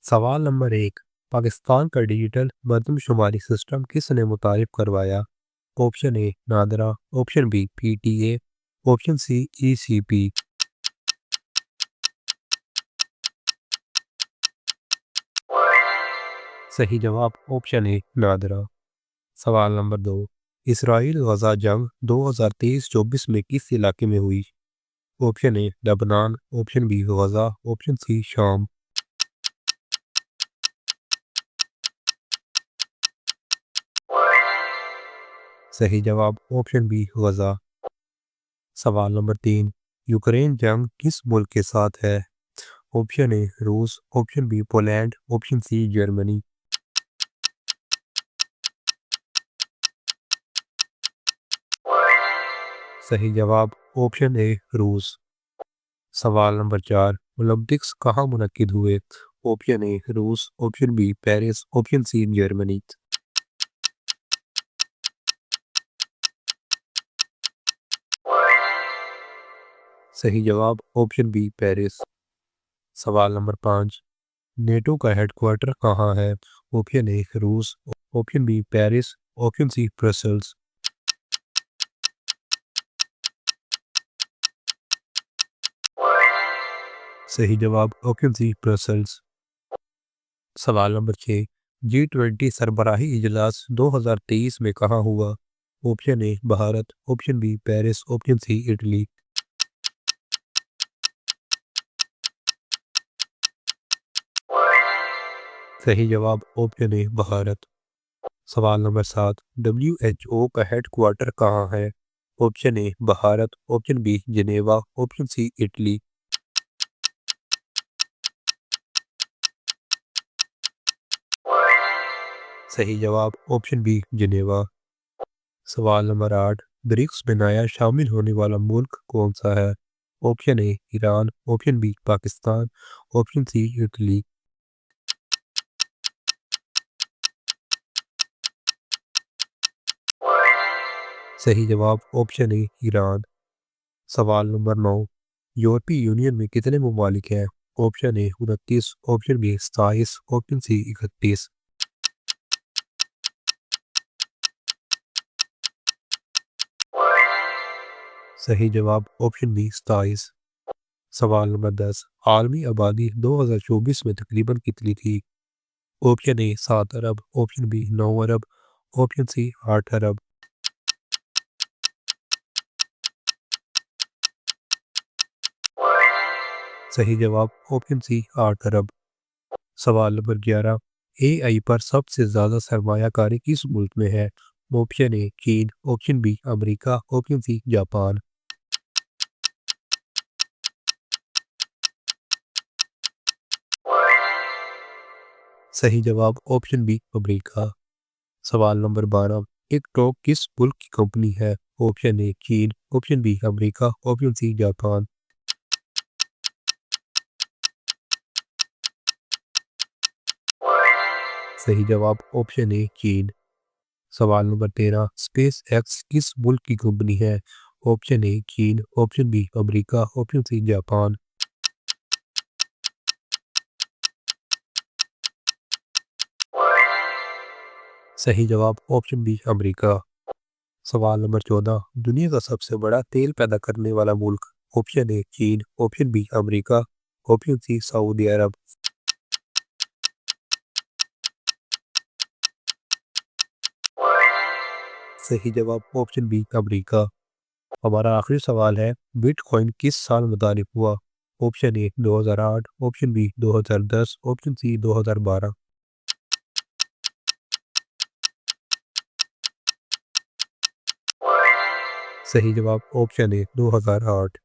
सवाल नंबर 1। पाकिस्तान का digital मरदमशुमारी system किसने मुतारिफ करवाया? Option A NADRA, option B PTA, option C ECP. सही जवाब ऑप्शन ए नादरा। सवाल नंबर 2। इसराइल गजा जंग 2023-24 में किस इलाके में हुई? ऑप्शन ए लबनान, option B Gaza, option C शाम। सही जवाब ऑप्शन बी गजा। सवाल नंबर 3। यूक्रेन जंग किस मुल्क के साथ है? ऑप्शन ए रूस, option B Poland, option C Germany. सही जवाब ऑप्शन ए रूस। सवाल नंबर 4। ओलंपिक्स कहाँ मुनक्किद हुए? ऑप्शन ए रूस, option B Paris, option C Germany. सही जवाब ऑप्शन बी पेरिस। सवाल नंबर 5। नेटो का हेडक्वार्टर कहाँ है? ऑप्शन ए रूस, option B Paris, option C Brussels. सही जवाब ऑप्शन सी ब्रसल्स। सवाल नंबर 6। G20 सरबराही इजलास 2023 में कहाँ हुआ? Option A Bharat, option B Paris, option C Italy. सही जवाब ऑप्शन ए भारत। सवाल नंबर 7। WHO का हेडक्वार्टर कहाँ है? Option A Bharat, option B Geneva, option C Italy. सही जवाब ऑप्शन बी जिनेवा। सवाल नंबर 8। ब्रिक्स में नया शामिल होने वाला मुल्क कौन सा है? Option A Iran, option B Pakistan, option C Italy. सही जवाब ऑप्शन ए ईरान। सवाल नंबर 9। यूरोपीय यूनियन में कितने ममालिक हैं? Option A 29, option B 27, option C 31। सही जवाब ऑप्शन बी 27। सवाल नंबर 10। आलमी आबादी 2024 में तकरीबन कितनी थी? ऑप्शन ए 7 अरब, ऑप्शन बी 9 अरब, ऑप्शन सी 8 अरब। सही जवाब ऑप्शन सी 8 अरब। सवाल नंबर 11। एआई पर सबसे ज़्यादा सरमायाकारी किस मुल्क में है? ऑप्शन ए चीन, option B America, option C Japan. सही जवाब ऑप्शन बी अमेरिका। सवाल नंबर 12। टिकटॉक किस मुल्क की कंपनी है? ऑप्शन ए चीन, option B America, option C Japan. सही जवाब ऑप्शन ए चीन। सवाल नंबर 13। स्पेस एक्स किस मुल्क की कंपनी है? ऑप्शन ए चीन, option B America, option C Japan. सही जवाब ऑप्शन बी अमेरिका। सवाल नंबर 14। दुनिया का सबसे बड़ा तेल पैदा करने वाला मुल्क? ऑप्शन ए चीन, option B America, option C सऊदी अरब। सही जवाब ऑप्शन बी अमेरिका। हमारा आखिरी सवाल है, बिटकॉइन किस साल मुतारिफ हुआ? Option A 2008, option B 2010, option C 2012। सही जवाब ऑप्शन ए 2008।